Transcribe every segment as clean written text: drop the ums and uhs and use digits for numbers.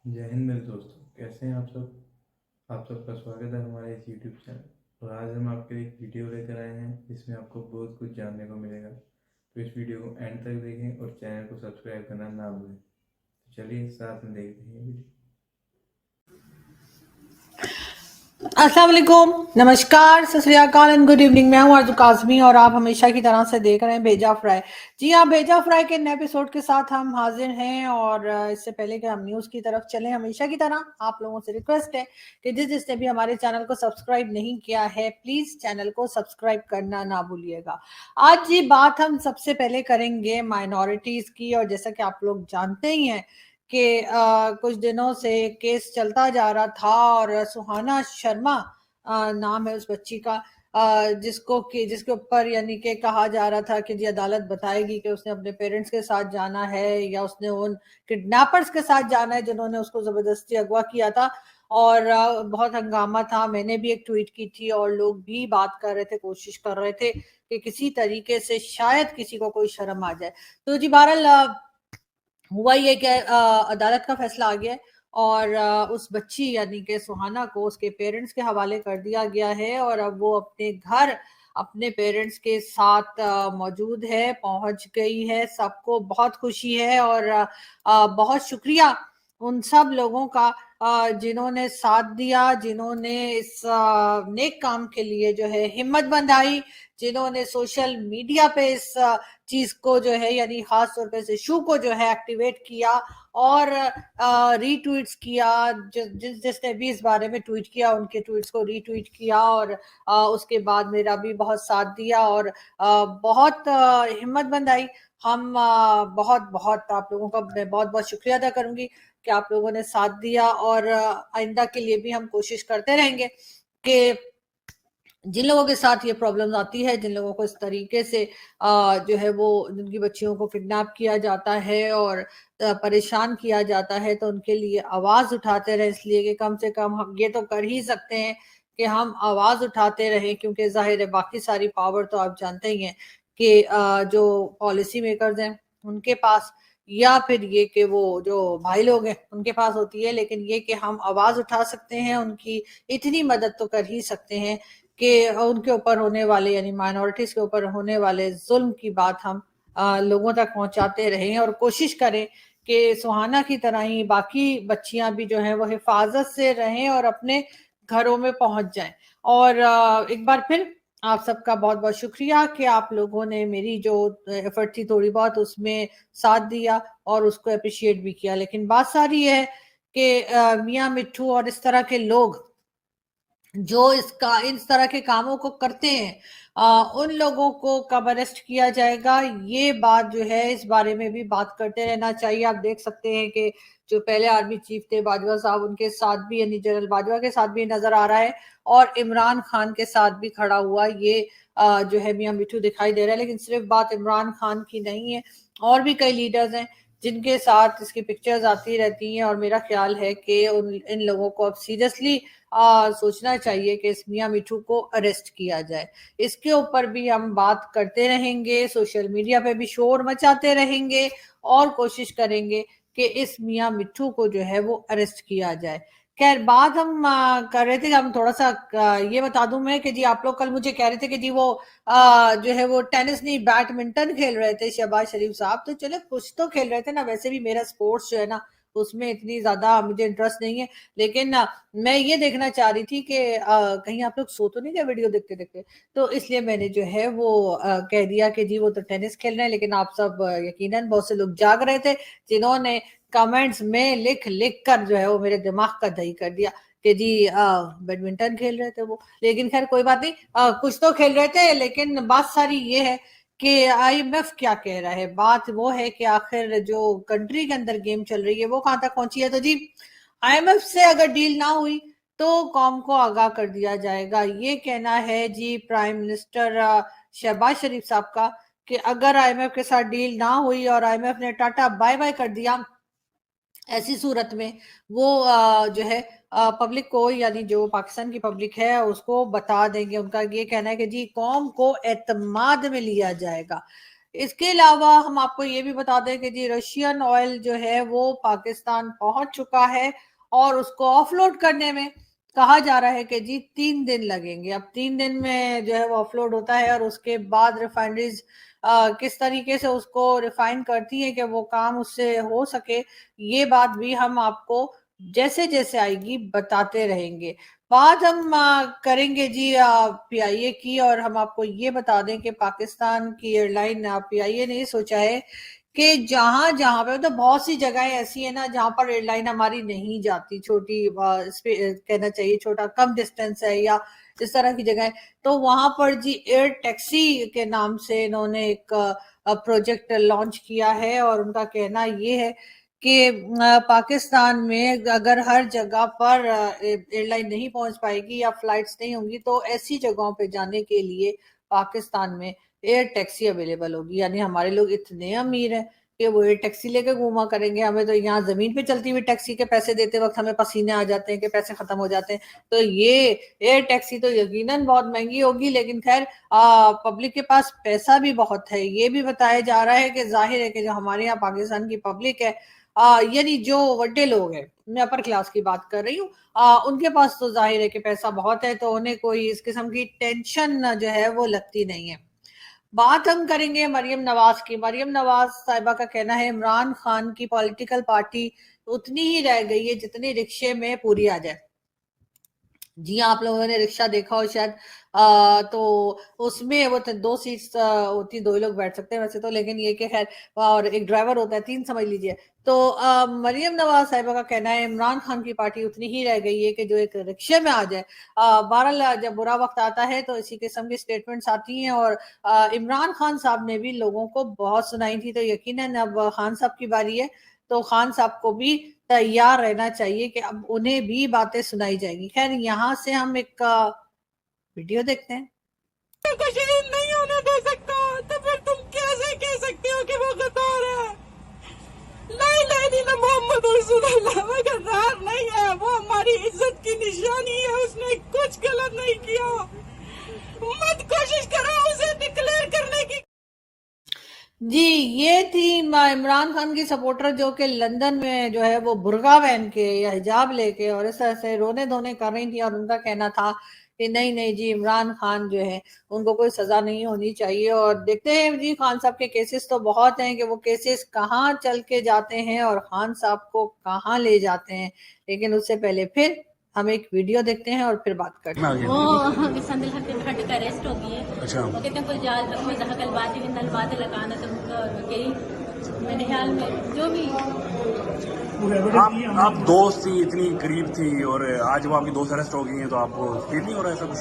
जय हिंद मेरे दोस्तों, कैसे हैं आप सब। आप सबका स्वागत है हमारे इस यूट्यूब चैनल। और आज हम आपके लिए एक वीडियो लेकर आए हैं जिसमें आपको बहुत कुछ जानने को मिलेगा। तो इस वीडियो को एंड तक देखें और चैनल को सब्सक्राइब करना ना भूलें। तो चलिए साथ में देखते हैं वीडियो। अस्सलाम वालेकुम, नमस्कार, सत श्री अकाल एंड गुड इवनिंग। मैं हूं आरजू काज़मी और आप हमेशा की तरह से देख रहे हैं भेजा फ्राई। जी हाँ, भेजा फ्राई के नए एपिसोड के साथ हम हाजिर हैं। और इससे पहले कि हम न्यूज़ की तरफ चलें, हमेशा की तरह आप लोगों से रिक्वेस्ट है कि जिसने भी हमारे चैनल को सब्सक्राइब नहीं किया है, प्लीज़ चैनल को सब्सक्राइब करना ना भूलिएगा। आज ये बात हम सबसे पहले करेंगे माइनॉरिटीज़ की। और जैसा कि आप लोग जानते ही हैं कि कुछ दिनों से केस चलता जा रहा था और सुहाना शर्मा नाम है उस बच्ची का, जिसके ऊपर यानी कि कहा जा रहा था कि जी अदालत बताएगी कि उसने अपने पेरेंट्स के साथ जाना है या उसने उन किडनैपर्स के साथ जाना है जिन्होंने उसको जबरदस्ती अगवा किया था। और बहुत हंगामा था। मैंने भी एक ट्वीट की थी और लोग भी बात कर रहे थे, कोशिश कर रहे थे कि किसी तरीके से शायद किसी को कोई शर्म आ जाए। तो जी बहरहाल हुआ ये कि अदालत का फैसला आ गया है और उस बच्ची यानी कि सुहाना को उसके पेरेंट्स के हवाले कर दिया गया है। और अब वो अपने घर अपने पेरेंट्स के साथ मौजूद है, पहुंच गई है। सबको बहुत खुशी है और बहुत शुक्रिया उन सब लोगों का जिन्होंने साथ दिया, जिन्होंने इस नेक काम के लिए जो है हिम्मत बंधाई, जिन्होंने सोशल मीडिया पे इस चीज को जो है यानी खास तौर पे इस इशू को जो है एक्टिवेट किया और रीट्वीट्स किया। जिसने भी इस बारे में ट्वीट किया उनके ट्वीट्स को रीट्वीट किया और उसके बाद मेरा भी बहुत साथ दिया और बहुत हिम्मत बंधाई। हम बहुत बहुत आप लोगों का मैं बहुत बहुत शुक्रिया अदा करूंगी कि आप लोगों ने साथ दिया। और आइंदा के लिए भी हम कोशिश करते रहेंगे कि जिन लोगों के साथ ये प्रॉब्लम आती है, जिन लोगों को इस तरीके से जो है वो जिनकी बच्चियों को किडनैप किया जाता है और परेशान किया जाता है, तो उनके लिए आवाज़ उठाते रहे। इसलिए कि कम से कम हम ये तो कर ही सकते हैं कि हम आवाज़ उठाते रहें, क्योंकि ज़ाहिर है बाकी सारी पावर तो आप जानते ही हैं कि जो पॉलिसी मेकर्स हैं उनके पास, या फिर ये कि वो जो भाई लोग हैं उनके पास होती है। लेकिन ये कि हम आवाज़ उठा सकते हैं, उनकी इतनी मदद तो कर ही सकते हैं कि उनके ऊपर होने वाले यानी माइनॉरिटीज के ऊपर होने वाले जुल्म की बात हम लोगों तक पहुंचाते रहें और कोशिश करें कि सुहाना की तरह ही बाकी बच्चियां भी जो हैं वो हिफाजत से रहें और अपने घरों में पहुंच जाएं। और एक बार फिर आप सबका बहुत बहुत शुक्रिया कि आप लोगों ने मेरी जो एफर्ट थी थोड़ी बहुत उसमें साथ दिया और उसको अप्रिशिएट भी किया। लेकिन बात सारी है कि मियाँ मिट्ठू और इस तरह के लोग जो इसका इस तरह के कामों को करते हैं, उन लोगों को कब अरेस्ट किया जाएगा, ये बात जो है इस बारे में भी बात करते रहना चाहिए। आप देख सकते हैं कि जो पहले आर्मी चीफ थे बाजवा साहब, उनके साथ भी यानी जनरल बाजवा के साथ भी नजर आ रहा है और इमरान खान के साथ भी खड़ा हुआ ये जो है मियां मिठू दिखाई दे रहा है। लेकिन सिर्फ बात इमरान खान की नहीं है, और भी कई लीडर्स हैं जिनके साथ इसकी पिक्चर्स आती रहती हैं। और मेरा ख्याल है कि इन लोगों को अब सीरियसली सोचना चाहिए कि इस मियाँ मिठू को अरेस्ट किया जाए। इसके ऊपर भी हम बात करते रहेंगे, सोशल मीडिया पे भी शोर मचाते रहेंगे और कोशिश करेंगे कि इस मियाँ मिठू को जो है वो अरेस्ट किया जाए। खैर, बात हम कर रहे थे, हम थोड़ा सा ये बता दूं मैं कि जी आप लोग कल मुझे कह रहे थे कि जी वो जो है वो टेनिस नहीं बैडमिंटन खेल रहे थे शहबाज शरीफ साहब। तो चले कुछ तो खेल रहे थे ना, वैसे भी मेरा स्पोर्ट्स जो है ना उसमें इतनी ज्यादा मुझे इंटरेस्ट नहीं है। लेकिन मैं ये देखना चाह रही थी कि कहीं आप लोग सो तो नहीं गए वीडियो देखते देखते। तो इसलिए मैंने जो है वो कह दिया कि जी वो तो टेनिस खेल रहे हैं। लेकिन आप सब यकीनन बहुत से लोग जाग रहे थे जिन्होंने कमेंट्स में लिख लिख कर जो है वो मेरे दिमाग का दही कर दिया कि जी बैडमिंटन खेल रहे थे वो। लेकिन खैर कोई बात नहीं, कुछ तो खेल रहे थे। लेकिन बात सारी ये है कि आईएमएफ क्या कह रहा है। बात वो है कि आखिर जो कंट्री के अंदर गेम चल रही है वो कहां तक पहुंची है। तो जी आईएमएफ से अगर डील ना हुई तो कौम को आगाह कर दिया जाएगा, ये कहना है जी प्राइम मिनिस्टर शहबाज शरीफ साहब का कि अगर आईएमएफ के साथ डील ना हुई और आईएमएफ ने टाटा बाय बाय कर दिया, ऐसी सूरत में वो जो है पब्लिक को यानी जो पाकिस्तान की पब्लिक है उसको बता देंगे। उनका ये कहना है कि जी कौम को एतमाद में लिया जाएगा। इसके अलावा हम आपको ये भी बता दें कि जी रशियन ऑयल जो है वो पाकिस्तान पहुंच चुका है और उसको ऑफलोड करने में कहा जा रहा है कि जी 3 दिन लगेंगे। अब 3 दिन में जो है वो ऑफलोड होता है और उसके बाद रिफाइनरीज किस तरीके से उसको रिफाइन करती है कि वो काम उससे हो सके, ये बात भी हम आपको जैसे जैसे आएगी बताते रहेंगे। बात हम करेंगे जी पीआईए की, और हम आपको ये बता दें कि पाकिस्तान की एयरलाइन पीआईए ने ये सोचा है कि जहां जहां पे तो बहुत सी जगहें ऐसी है ना जहां पर एयरलाइन हमारी नहीं जाती, छोटी कहना चाहिए छोटा कम डिस्टेंस है या इस तरह की जगह, तो वहां पर जी एयर टैक्सी के नाम से इन्होंने एक प्रोजेक्ट लॉन्च किया है। और उनका कहना ये है कि पाकिस्तान में अगर हर जगह पर एयरलाइन नहीं पहुंच पाएगी या फ्लाइट्स नहीं होंगी तो ऐसी जगहों पे जाने के लिए पाकिस्तान में एयर टैक्सी अवेलेबल होगी। यानी हमारे लोग इतने अमीर हैं कि वो एयर टैक्सी लेके घूमा करेंगे। हमें तो यहाँ जमीन पे चलती हुई टैक्सी के पैसे देते वक्त हमें पसीने आ जाते हैं कि पैसे खत्म हो जाते हैं। तो ये एयर टैक्सी तो यकीनन बहुत महंगी होगी, लेकिन खैर पब्लिक के पास पैसा भी बहुत है। ये भी बताया जा रहा है कि जाहिर है कि जो हमारे यहाँ पाकिस्तान की पब्लिक है, यानी जो बड़े लोग हैं, मैं अपर क्लास की बात कर रही हूँ, उनके पास तो जाहिर है कि पैसा बहुत है, तो उन्हें कोई इस किस्म की टेंशन जो है वो लगती नहीं है। बात हम करेंगे मरियम नवाज की। मरियम नवाज साहिबा का कहना है इमरान खान की पॉलिटिकल पार्टी उतनी ही रह गई है जितनी रिक्शे में पूरी आ जाए। जी आप लोगों ने रिक्शा देखा हो शायद, तो उसमें वो 2 सीट्स होती, 2 ही लोग बैठ सकते हैं वैसे तो, लेकिन ये कि खैर और एक ड्राइवर होता है, 3 समझ लीजिए। तो मरियम नवाज साहिबा का कहना है इमरान खान की पार्टी उतनी ही रह गई है कि जो एक रिक्शे में आ जाए। बहरहाल जब बुरा वक्त आता है तो इसी किस्म की स्टेटमेंट्स आती हैं, और इमरान खान साहब ने भी लोगों को बहुत सुनाई थी, तो यकीनन अब खान साहब की बारी है, तो खान साहब को भी तैयार रहना चाहिए कि अब उन्हें भी बातें सुनाई जाएगी। खैर यहाँ से हम एक वीडियो देखते हैं। को शहीद नहीं होने दे सकता तो फिर तुम कैसे कह सकते हो कि वो गद्दार है? ला मोहम्मद रसूलुल्लाह वो गद्दार नहीं है, वो हमारी इज्जत की निशानी है, उसने कुछ गलत नहीं किया। मत कोशिश करो उसे डिक्लेयर करने की। जी ये थी इमरान खान की सपोर्टर जो कि लंदन में जो है वो बुर्का पहन के या हिजाब लेके और इस तरह से रोने धोने कर रही थी, और उनका कहना था कि नहीं नहीं जी इमरान खान जो है उनको कोई सजा नहीं होनी चाहिए। और देखते हैं जी खान साहब के केसेस तो बहुत हैं कि वो केसेस कहाँ चल के जाते हैं और खान साहब को कहाँ ले जाते हैं। लेकिन उससे पहले फिर हम एक वीडियो देखते हैं और फिर बात करते हैं। वो संदिल हट का अरेस्ट हो गई है। अच्छा वो कहते हैं कुछ जाल तक में जहकल बातें विंदल बातें लगाना तुमको यही मेरे ख्याल में जो भी आप दोस्त थी, इतनी करीब थी, और आज वो आपकी दोस्त अरेस्ट हो गई हैं, तो आपको फील नहीं हो रहा ऐसा कुछ?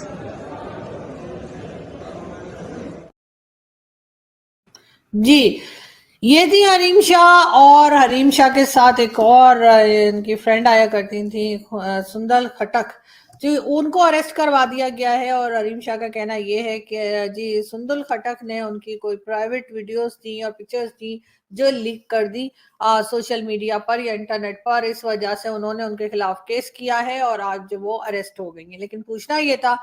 जी ये थी हरीम शाह, और हरीम शाह के साथ एक और इनकी फ्रेंड आया करती थी सुंदल खटक, जी उनको अरेस्ट करवा दिया गया है। और हरीम शाह का कहना ये है कि जी सुंदल खटक ने उनकी कोई प्राइवेट वीडियोस थी और पिक्चर्स थी जो लीक कर दी सोशल मीडिया पर या इंटरनेट पर, इस वजह से उन्होंने उनके खिलाफ केस किया है और आज वो अरेस्ट हो गई है। लेकिन पूछना ये था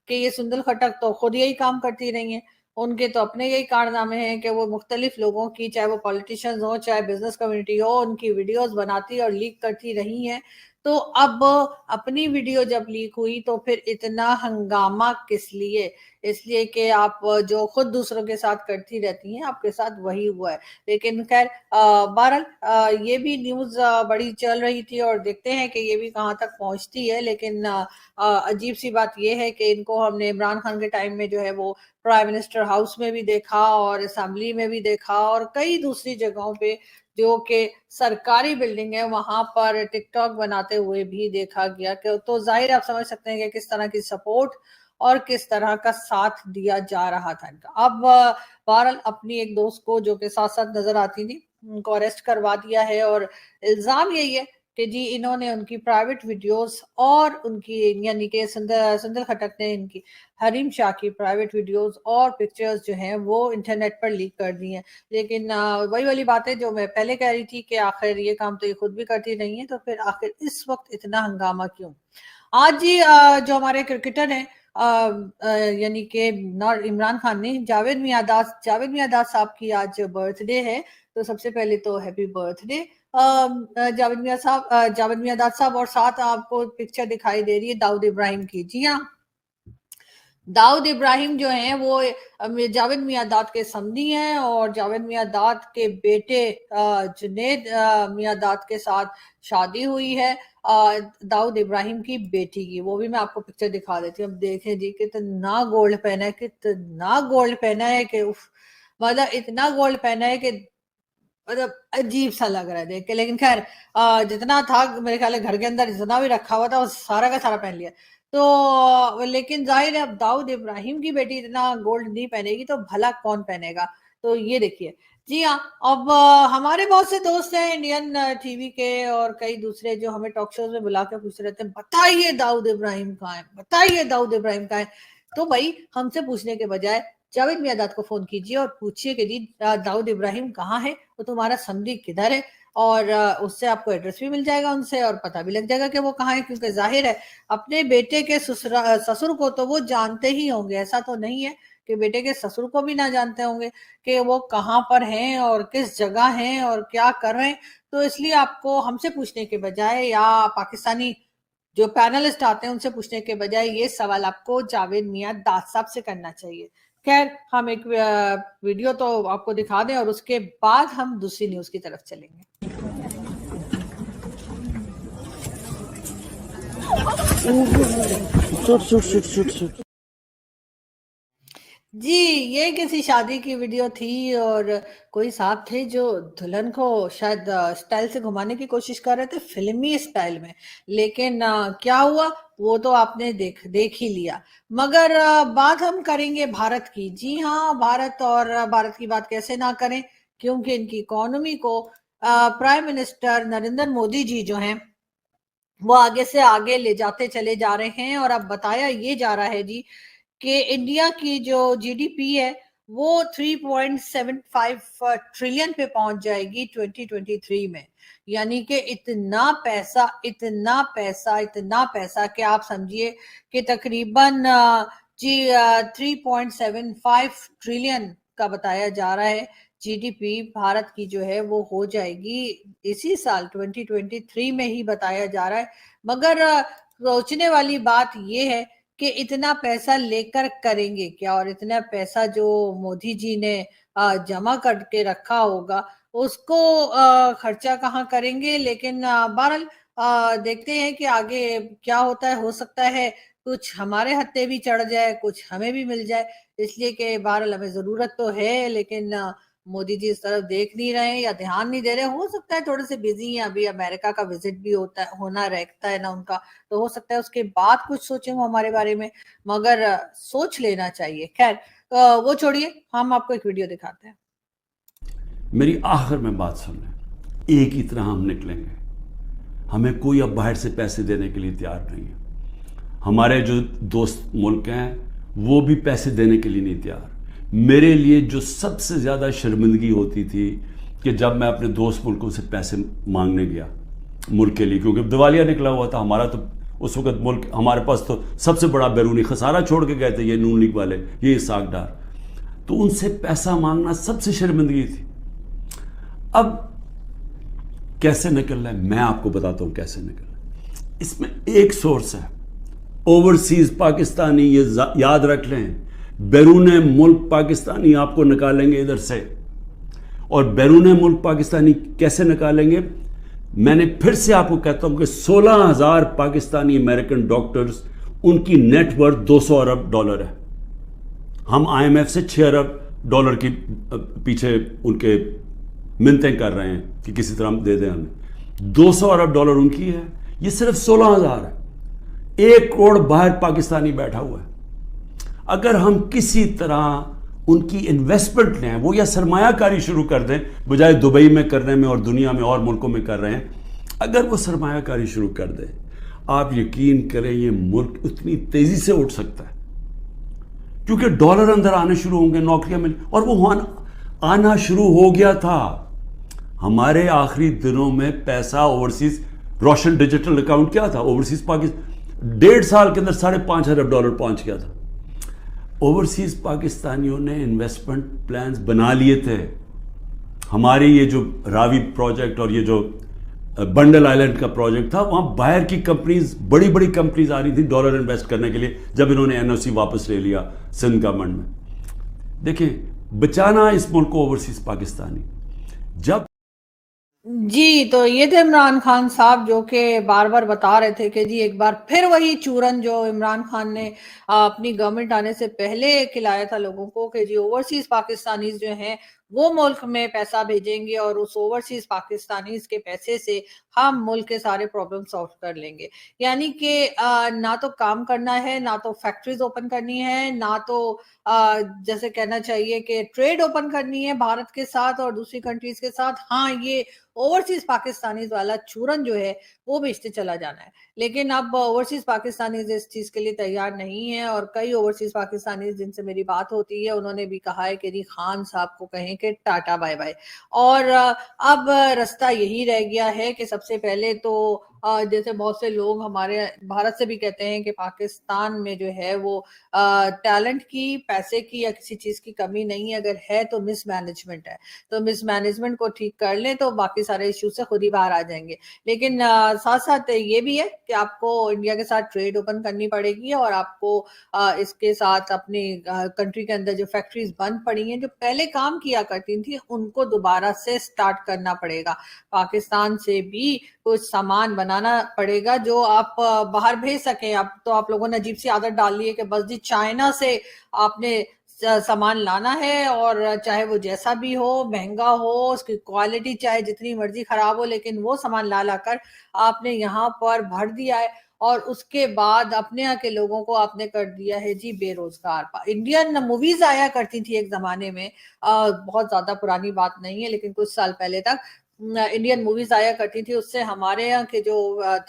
कि ये सुंदल खटक तो खुद यही काम करती रही हैं, उनके तो अपने यही कारनामे हैं कि वो मुख्तलिफ लोगों की, चाहे वो पॉलिटिशियंस हो चाहे बिजनेस कम्युनिटी हो, उनकी वीडियोस बनाती और लीक करती रही हैं। तो अब अपनी वीडियो जब लीक हुई तो फिर इतना हंगामा किस लिए? इसलिए कि आप जो खुद दूसरों के साथ करती रहती हैं आपके साथ वही हुआ है। लेकिन खैर बहरहाल ये भी न्यूज बड़ी चल रही थी और देखते हैं कि ये भी कहाँ तक पहुंचती है। लेकिन अजीब सी बात ये है कि इनको हमने इमरान खान के टाइम में जो है वो प्राइम मिनिस्टर हाउस में भी देखा और असेंबली में भी देखा और कई दूसरी जगहों पे जो कि सरकारी बिल्डिंग है वहां पर टिकटॉक बनाते हुए भी देखा गया। कि तो जाहिर आप समझ सकते हैं कि किस तरह की सपोर्ट और किस तरह का साथ दिया जा रहा था इनका। अब बहरहाल अपनी एक दोस्त को जो कि साथ साथ नजर आती थी उनको अरेस्ट करवा दिया है, और इल्जाम यही है कि जी इन्होंने उनकी प्राइवेट वीडियोस और उनकी यानी कि सुंदर खटक ने इनकी हरीम शाह की प्राइवेट वीडियोस और पिक्चर्स जो हैं वो इंटरनेट पर लीक कर दी हैं। लेकिन वही वाली बात है जो मैं पहले कह रही थी कि आखिर ये काम तो ये खुद भी करती नहीं है, तो फिर आखिर इस वक्त इतना हंगामा क्यों? आज जी जो हमारे क्रिकेटर हैं यानी कि इमरान खान ने जावेद मियांदाद साहब की आज बर्थडे है, तो सबसे पहले तो हैप्पी बर्थडे जावेद मियांदाद साहब। और साथ आपको पिक्चर दिखाई दे रही है दाऊद इब्राहिम की। जी हाँ, दाऊद इब्राहिम जो हैं वो जावेद मियांदाद के समधी हैं और जावेद मियांदाद के बेटे जुनेद मियांदाद के साथ शादी हुई है दाऊद इब्राहिम की बेटी की। वो भी मैं आपको पिक्चर दिखा देती हूँ। अब देखें जी, कितना गोल्ड पहना है, कितना गोल्ड पहना है कि मतलब इतना गोल्ड पहना है कि मतलब अजीब सा लग रहा है देख के। लेकिन खैर जितना था मेरे ख्याल घर के अंदर जितना भी रखा हुआ था वो सारा का सारा पहन लिया। तो लेकिन जाहिर है अब दाऊद इब्राहिम की बेटी इतना गोल्ड नहीं पहनेगी तो भला कौन पहनेगा। तो ये देखिए। जी हाँ, अब हमारे बहुत से दोस्त हैं इंडियन टीवी के और कई दूसरे जो हमें टॉक शोज में बुला के पूछ रहे थे, बताइए दाऊद इब्राहिम कहाँ है, बताइए दाऊद इब्राहिम कहाँ है। तो भाई हमसे पूछने के बजाय जावेद मियांदाद को फोन कीजिए और पूछिए कि जी दाऊद इब्राहिम कहाँ है, वो तुम्हारा समधी किधर है, और उससे आपको एड्रेस भी मिल जाएगा उनसे और पता भी लग जाएगा कि वो कहाँ है। क्योंकि जाहिर है अपने बेटे के ससुर को तो वो जानते ही होंगे, ऐसा तो नहीं है कि बेटे के ससुर को भी ना जानते होंगे कि वो कहाँ पर हैं और किस जगह हैं और क्या कर रहे हैं। तो इसलिए आपको हमसे पूछने के बजाय या पाकिस्तानी जो पैनलिस्ट आते हैं उनसे पूछने के बजाय ये सवाल आपको जावेद मियांदाद साहब से करना चाहिए। खैर, हम एक वीडियो तो आपको दिखा दें और उसके बाद हम दूसरी न्यूज की तरफ चलेंगे। जी, ये किसी शादी की वीडियो थी और कोई साहब थे जो दुल्हन को शायद स्टाइल से घुमाने की कोशिश कर रहे थे, फिल्मी स्टाइल में। लेकिन क्या हुआ वो तो आपने देख ही लिया। मगर बात हम करेंगे भारत की। जी हाँ, भारत, और भारत की बात कैसे ना करें, क्योंकि इनकी इकोनॉमी को प्राइम मिनिस्टर नरेंद्र मोदी जी जो हैं वो आगे से आगे ले जाते चले जा रहे हैं। और अब बताया ये जा रहा है जी कि इंडिया की जो जीडीपी है वो 3.75 ट्रिलियन पे पहुंच जाएगी 2023 में। यानी कि इतना पैसा कि आप समझिए कि तकरीबन जी 3.75 ट्रिलियन का बताया जा रहा है जीडीपी भारत की जो है वो हो जाएगी इसी साल 2023 में ही बताया जा रहा है। मगर सोचने वाली बात ये है कि इतना पैसा लेकर करेंगे क्या, और इतना पैसा जो मोदी जी ने जमा करके रखा होगा उसको खर्चा कहाँ करेंगे। लेकिन बहरहाल देखते हैं कि आगे क्या होता है। हो सकता है कुछ हमारे हत्थे भी चढ़ जाए, कुछ हमें भी मिल जाए, इसलिए कि बहरहाल हमें जरूरत तो है लेकिन मोदी जी इस तरफ देख नहीं रहे हैं या ध्यान नहीं दे रहे। हो सकता है थोड़े से बिजी हैं, अभी अमेरिका का विजिट भी होना रहता है ना उनका, तो हो सकता है उसके बाद कुछ सोचें वो हमारे बारे में, मगर सोच लेना चाहिए। खैर वो छोड़िए, हम आपको एक वीडियो दिखाते हैं। मेरी आखिर में बात सुनना, एक ही तरह हम निकलेंगे। हमें कोई अब बाहर से पैसे देने के लिए तैयार नहीं है। हमारे जो दोस्त मुल्क हैं वो भी पैसे देने के लिए नहीं तैयार। मेरे लिए जो सबसे ज़्यादा शर्मिंदगी होती थी कि जब मैं अपने दोस्त मुल्कों से पैसे मांगने गया मुल्क के लिए, क्योंकि दिवालिया निकला हुआ था हमारा, तो उस वक्त मुल्क हमारे पास तो सबसे बड़ा बैरूनी खसारा छोड़ के गए थे ये नून लीग वाले, ये इसाक डार, तो उनसे पैसा मांगना सबसे शर्मिंदगी थी। अब कैसे निकलना है मैं आपको बताता हूँ कैसे निकलना है। इसमें एक सोर्स है ओवरसीज पाकिस्तानी, ये याद रख लें, बैरून मुल्क पाकिस्तानी आपको निकालेंगे इधर से। और बैरून मुल्क पाकिस्तानी कैसे निकालेंगे, मैंने फिर से आपको कहता हूं कि 16,000 पाकिस्तानी अमेरिकन डॉक्टर्स, उनकी नेटवर्थ 200 अरब डॉलर है। हम IMF से 6 अरब डॉलर की पीछे उनके मिन्नतें कर रहे हैं कि किसी तरह दे दें हमें। 200 अरब डॉलर उनकी है, ये सिर्फ 16,000 है। 1 करोड़ बाहर पाकिस्तानी बैठा हुआ है। अगर हम किसी तरह उनकी इन्वेस्टमेंट लें, वो या सरमायाकारी शुरू कर दें, बजाय दुबई में करने में और दुनिया में और मुल्कों में कर रहे हैं, अगर वो सरमायाकारी शुरू कर दें, आप यकीन करें ये मुल्क उतनी तेजी से उठ सकता है, क्योंकि डॉलर अंदर आने शुरू होंगे, नौकरियां मिल, और वो आना शुरू हो गया था। हमारे आखिरी दिनों में पैसा ओवरसीज, रोशन डिजिटल अकाउंट क्या था, ओवरसीज 1.5 साल के अंदर $5.5 अरब पहुंच गया था। ओवरसीज पाकिस्तानियों ने इन्वेस्टमेंट प्लान्स बना लिए थे। हमारे ये जो रावी प्रोजेक्ट और ये जो बंडल आइलैंड का प्रोजेक्ट था, वहां बाहर की कंपनीज, बड़ी बड़ी कंपनीज आ रही थी डॉलर इन्वेस्ट करने के लिए, जब इन्होंने एनओसी वापस ले लिया सिंध गवर्नमेंट में। देखिए, बचाना इस मुल्क को ओवरसीज पाकिस्तानी, जब जी, तो ये थे इमरान खान साहब जो कि बार बार बता रहे थे कि जी एक बार फिर वही चूरन जो इमरान खान ने अपनी गवर्नमेंट आने से पहले खिलाया था लोगों को कि जी ओवरसीज पाकिस्तानीज जो हैं वो मुल्क में पैसा भेजेंगे और उस ओवरसीज पाकिस्तानीज के पैसे से हम मुल्क के सारे प्रॉब्लम सॉल्व कर लेंगे। यानी कि ना तो काम करना है, ना तो फैक्ट्रीज ओपन करनी है, ना तो जैसे कहना चाहिए कि ट्रेड ओपन करनी है भारत के साथ और दूसरी कंट्रीज के साथ। हाँ, ये ओवरसीज पाकिस्तानीज वाला चूरन जो है वो बेचते चला जाना है। लेकिन अब ओवरसीज पाकिस्तानीज इस चीज के लिए तैयार नहीं है और कई ओवरसीज पाकिस्तानीज जिनसे मेरी बात होती है उन्होंने भी कहा है कि जी खान साहब को कहें कि टाटा बाय बाय। और अब रास्ता यही रह गया है कि सबसे पहले तो जैसे बहुत से लोग हमारे भारत से भी कहते हैं कि पाकिस्तान में जो है वो टैलेंट की, पैसे की या किसी चीज की कमी नहीं है, अगर है तो मिसमैनेजमेंट है। तो मिसमैनेजमेंट को ठीक कर लें तो बाकी सारे इश्यू से खुद ही बाहर आ जाएंगे। लेकिन साथ साथ ये भी है कि आपको इंडिया के साथ ट्रेड ओपन करनी पड़ेगी और आपको इसके साथ अपनी कंट्री के अंदर जो फैक्ट्रीज बंद पड़ी हैं, जो पहले काम किया करती थी, उनको दोबारा से स्टार्ट करना पड़ेगा। पाकिस्तान से भी कुछ सामान बनाना पड़ेगा जो आप बाहर भेज सकें। अब तो आप लोगों ने अजीब सी आदत डाल ली है कि बस जी चाइना से आपने सामान लाना है और चाहे वो जैसा भी हो, महंगा हो, उसकी क्वालिटी चाहे जितनी मर्जी खराब हो, लेकिन वो सामान ला लाकर आपने यहाँ पर भर दिया है और उसके बाद अपने यहाँ के लोगों को आपने कर दिया है जी बेरोजगार। इंडियन मूवीज आया करती थी एक जमाने में, बहुत ज्यादा पुरानी बात नहीं है लेकिन कुछ साल पहले तक इंडियन मूवीज आया करती थी। उससे हमारे यहाँ के जो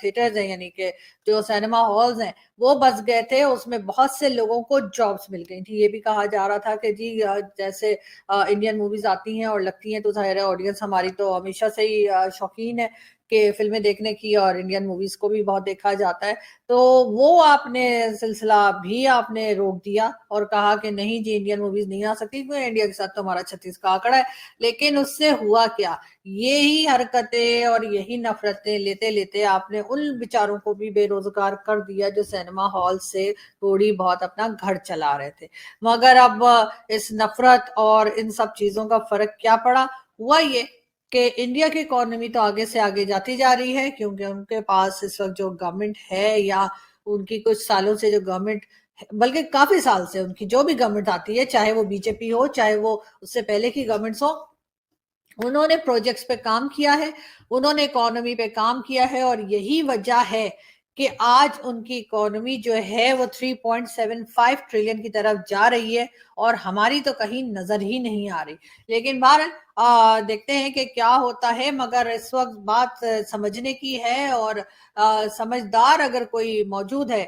थिएटर्स हैं, यानी कि जो सिनेमा हॉल्स हैं, वो बस गए थे। उसमें बहुत से लोगों को जॉब्स मिल गई थी। ये भी कहा जा रहा था कि जी जैसे इंडियन मूवीज आती हैं और लगती हैं तो जाहिर है ऑडियंस हमारी तो हमेशा से ही शौकीन है कि फिल्में देखने की और इंडियन मूवीज को भी बहुत देखा जाता है। तो वो आपने सिलसिला भी आपने रोक दिया और कहा कि नहीं जी इंडियन मूवीज नहीं आ सकती क्योंकि इंडिया के साथ तो हमारा 36 का आंकड़ा है। लेकिन उससे हुआ क्या, यही हरकतें और यही नफरतें लेते लेते आपने उन बेचारों को भी बेरोजगार कर दिया जो सिनेमा हॉल से थोड़ी बहुत अपना घर चला रहे थे। मगर अब इस नफरत और इन सब चीजों का फर्क क्या पड़ा, हुआ ये कि इंडिया की इकोनॉमी तो आगे से आगे जाती जा रही है क्योंकि उनके पास इस वक्त जो गवर्नमेंट है या उनकी कुछ सालों से जो गवर्नमेंट, बल्कि काफी साल से उनकी जो भी गवर्नमेंट आती है, चाहे वो बीजेपी हो चाहे वो उससे पहले की गवर्नमेंट्स हो, उन्होंने प्रोजेक्ट्स पे काम किया है, उन्होंने इकोनॉमी पे काम किया है और यही वजह है कि आज उनकी इकोनॉमी जो है वो 3.75 ट्रिलियन की तरफ जा रही है और हमारी तो कहीं नजर ही नहीं आ रही। लेकिन बहरहाल देखते हैं कि क्या होता है। मगर इस वक्त बात समझने की है और समझदार अगर कोई मौजूद है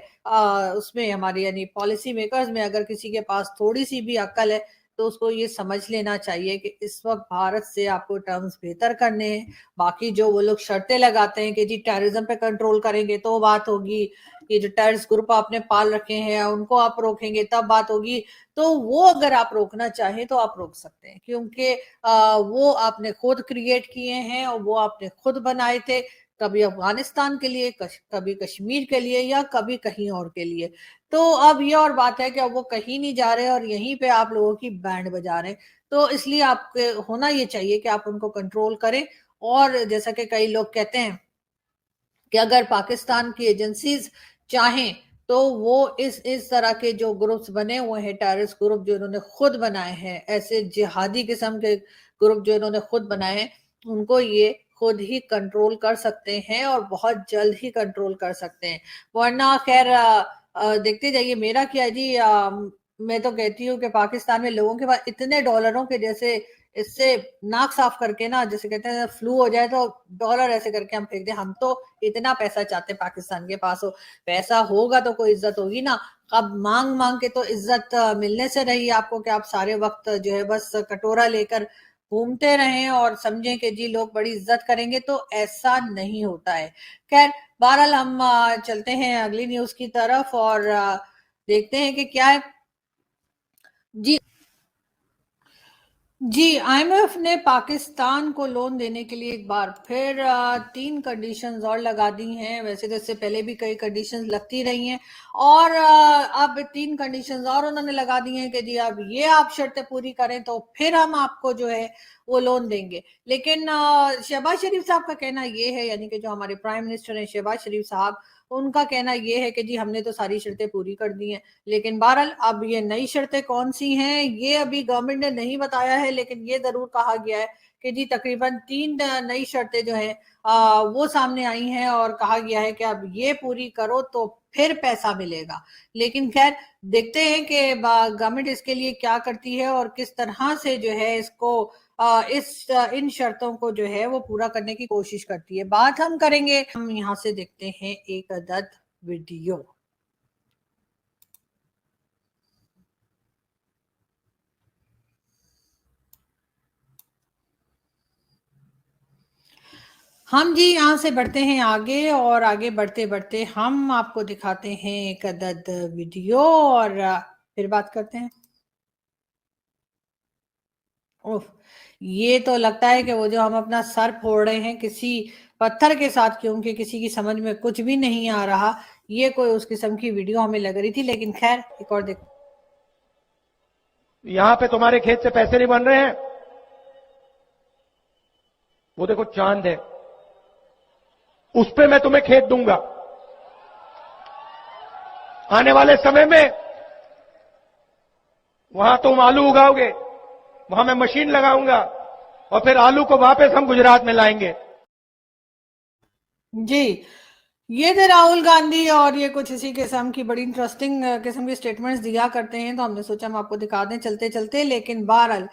उसमें हमारे यानी पॉलिसी मेकर्स में, अगर किसी के पास थोड़ी सी भी अक्ल है तो उसको ये समझ लेना चाहिए कि इस वक्त भारत से आपको टर्म्स बेहतर करने हैं। बाकी जो वो लोग शर्तें लगाते हैं कि जी टेररिज्म पे कंट्रोल करेंगे तो बात होगी, ये जो टेररिस्ट ग्रुप आपने पाल रखे हैं उनको आप रोकेंगे तब बात होगी। तो वो अगर आप रोकना चाहें तो आप रोक सकते हैं क्योंकि वो आपने खुद क्रिएट किए हैं और वो आपने खुद बनाए थे, कभी अफगानिस्तान के लिए, कभी कश्मीर के लिए या कभी कहीं और के लिए। तो अब ये और बात है कि अब वो कहीं नहीं जा रहे और यहीं पे आप लोगों की बैंड बजा रहे हैं। तो इसलिए आपके होना ये चाहिए कि आप उनको कंट्रोल करें। और जैसा कि कई लोग कहते हैं कि अगर पाकिस्तान की एजेंसीज चाहें तो वो इस तरह के जो ग्रुप्स बने हुए हैं, टेररिस्ट ग्रुप जो इन्होंने खुद बनाए हैं, ऐसे जिहादी किस्म के ग्रुप जो इन्होंने खुद बनाए हैं, उनको ये खुद ही कंट्रोल कर सकते हैं और बहुत जल्द ही कंट्रोल कर सकते हैं। वरना खैर देखते जाइए। मेरा क्या जी, मैं तो कहती हूँ कि पाकिस्तान में लोगों के पास इतने डॉलरों के, जैसे इससे नाक साफ करके ना, जैसे कहते हैं फ्लू हो जाए तो डॉलर ऐसे करके हम फेंक दें, हम तो इतना पैसा चाहते हैं पाकिस्तान के पास हो। पैसा होगा तो कोई इज्जत होगी ना। अब मांग मांग के तो इज्जत मिलने से रही आपको कि आप सारे वक्त जो है बस कटोरा लेकर घूमते रहें और समझें कि जी लोग बड़ी इज्जत करेंगे, तो ऐसा नहीं होता है। खैर, बहरहाल हम चलते हैं अगली न्यूज की तरफ और देखते हैं कि क्या है। जी, आईएमएफ ने पाकिस्तान को लोन देने के लिए एक बार फिर 3 कंडीशंस और लगा दी हैं। वैसे तो इससे पहले भी कई कंडीशंस लगती रही हैं और अब 3 कंडीशंस और उन्होंने लगा दी हैं कि जी अब ये आप शर्तें पूरी करें तो फिर हम आपको जो है वो लोन देंगे। लेकिन शहबाज शरीफ साहब का कहना ये है, यानी कि जो हमारे प्राइम मिनिस्टर हैं शहबाज शरीफ साहब, उनका कहना ये है कि जी हमने तो सारी शर्तें पूरी कर दी हैं। लेकिन बहरहाल अब ये नई शर्तें कौन सी हैं ये अभी गवर्नमेंट ने नहीं बताया है, लेकिन ये जरूर कहा गया है कि जी तकरीबन 3 नई शर्तें जो हैं वो सामने आई हैं और कहा गया है कि अब ये पूरी करो तो फिर पैसा मिलेगा। लेकिन खैर देखते हैं कि गवर्नमेंट इसके लिए क्या करती है और किस तरह से जो है इसको इन शर्तों को जो है वो पूरा करने की कोशिश करती है। बात हम करेंगे, हम यहाँ से देखते हैं एक अदद वीडियो। हम जी यहाँ से बढ़ते हैं आगे और आगे बढ़ते बढ़ते हम आपको दिखाते हैं एक अदद वीडियो और फिर बात करते हैं। ओह, ये तो लगता है कि वो जो हम अपना सर फोड़ रहे हैं किसी पत्थर के साथ, क्योंकि किसी की समझ में कुछ भी नहीं आ रहा। ये कोई उस किस्म की वीडियो हमें लग रही थी, लेकिन खैर एक और देख। यहां पे तुम्हारे खेत से पैसे नहीं बन रहे हैं, वो देखो चांद है, उस पे मैं तुम्हें खेत दूंगा। आने वाले समय में वहां तुम आलू उगाओगे, वहां मैं मशीन लगाऊंगा और फिर आलू को वापस हम गुजरात में लाएंगे। जी, ये थे राहुल गांधी और ये कुछ इसी किस्म की बड़ी इंटरेस्टिंग किस्म की स्टेटमेंट्स दिया करते हैं, तो हमने सोचा हम आपको दिखा दें चलते चलते। लेकिन बहरहाल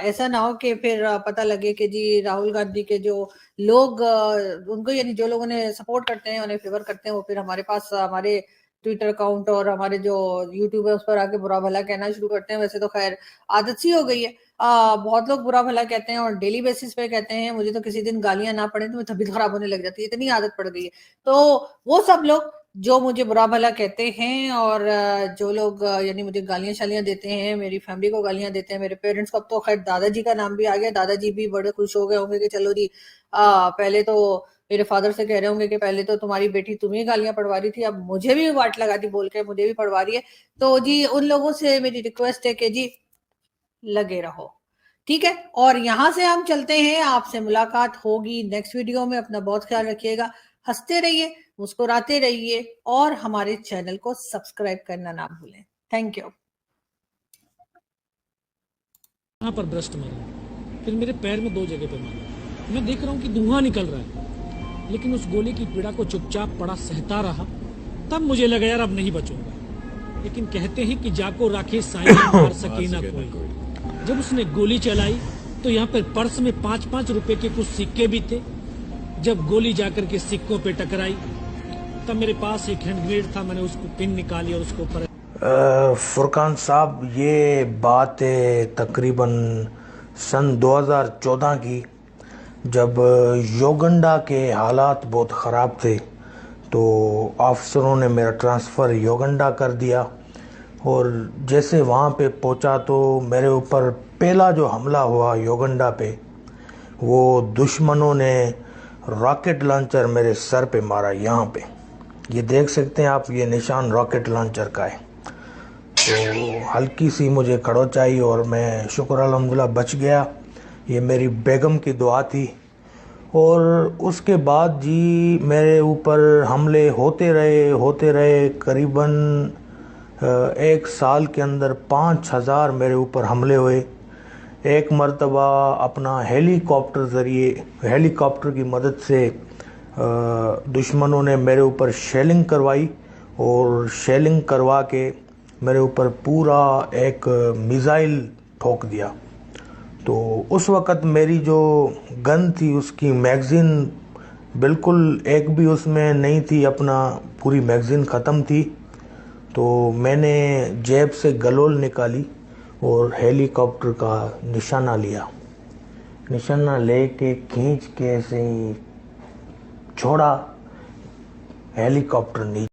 ऐसा ना हो कि फिर पता लगे कि जी राहुल गांधी के जो लोग उनको, यानी जो लोग उन्हें सपोर्ट करते हैं, उन्हें फेवर करते हैं, वो फिर हमारे पास हमारे ट्विटर अकाउंट और हमारे जो यूट्यूब है उस पर आके बुरा भला कहना शुरू करते हैं। वैसे तो खैर आदत सी हो गई है, बहुत लोग बुरा भला कहते हैं और डेली बेसिस पे कहते हैं। मुझे तो किसी दिन गालियां ना पड़े तो मेरी तबीयत खराब होने लग जाती है, इतनी आदत पड़ गई है। तो वो सब लोग जो मुझे बुरा भला कहते हैं और जो लोग यानी मुझे गालियां शालियां देते हैं, मेरी फैमिली को गालियां देते हैं, मेरे पेरेंट्स को, अब तो खैर दादाजी का नाम भी आ गया, दादाजी भी बड़े खुश हो गए होंगे कि चलो जी पहले तो मेरे फादर से कह रहे होंगे कि पहले तो तुम्हारी बेटी तुम्हें गालियां पड़वा रही थी, अब मुझे भी वाट लगा दी बोल के मुझे भी पड़वा रही है। तो जी उन लोगों से मेरी रिक्वेस्ट है कि जी लगे रहो, ठीक है। और यहाँ से हम चलते हैं, आपसे मुलाकात होगी नेक्स्ट वीडियो में। अपना बहुत ख्याल रखिएगा, हंसते रहिए, मुस्कुराते रहिए और हमारे चैनल को सब्सक्राइब करना ना भूलें। Thank you. यहाँ पर ब्रस्ट मारा, फिर मेरे पैर में 2 जगह पे मारा। मैं देख रहा हूँ कि धुआं निकल रहा है, लेकिन उस गोली की पीड़ा को चुपचाप पड़ा सहता रहा। तब मुझे लगा यार अब नहीं बचूंगा, लेकिन कहते हैं कि जाको राखे साईं मार सके ना कोई। जब उसने गोली चलाई तो यहाँ पर पर्स में 5-5 रुपए के कुछ सिक्के भी थे। जब गोली जाकर के सिक्कों पे टकराई तब मेरे पास एक हैंड ग्रेनेड था, मैंने उसको पिन निकाली और उसको ऊपर। फुरकान साहब, ये बात है तकरीबन सन 2014 की, जब योगंडा के हालात बहुत ख़राब थे तो अफसरों ने मेरा ट्रांसफ़र योगंडा कर दिया। और जैसे वहाँ पे पहुँचा तो मेरे ऊपर पहला जो हमला हुआ योगंडा पे, वो दुश्मनों ने रॉकेट लॉन्चर मेरे सर पे मारा। यहाँ पे ये देख सकते हैं आप, ये निशान रॉकेट लॉन्चर का है। तो हल्की सी मुझे खड़ोच आई और मैं शुक्र अल्हम्दुलिल्लाह बच गया। ये मेरी बेगम की दुआ थी। और उसके बाद जी मेरे ऊपर हमले होते रहे करीबन 1 साल के अंदर 5000 मेरे ऊपर हमले हुए। एक मर्तबा अपना हेलीकॉप्टर की मदद से दुश्मनों ने मेरे ऊपर शेलिंग करवाई और शेलिंग करवा के मेरे ऊपर पूरा एक मिसाइल ठोक दिया। तो उस वक़्त मेरी जो गन थी उसकी मैगज़ीन बिल्कुल एक भी उसमें नहीं थी, अपना पूरी मैगज़ीन ख़त्म थी। तो मैंने जेब से गलोल निकाली और हेलीकॉप्टर का निशाना लिया। निशाना लेके खींच के ऐसे ही छोड़ा, हेलीकॉप्टर नीचे।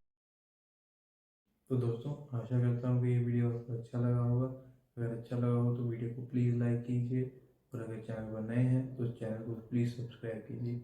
तो दोस्तों आशा करता हूँ कि ये वीडियो आपको अच्छा लगा होगा। अगर अच्छा लगा हो तो वीडियो को प्लीज़ लाइक कीजिए और अगर चैनल पर नए हैं तो चैनल को प्लीज़ सब्सक्राइब कीजिए।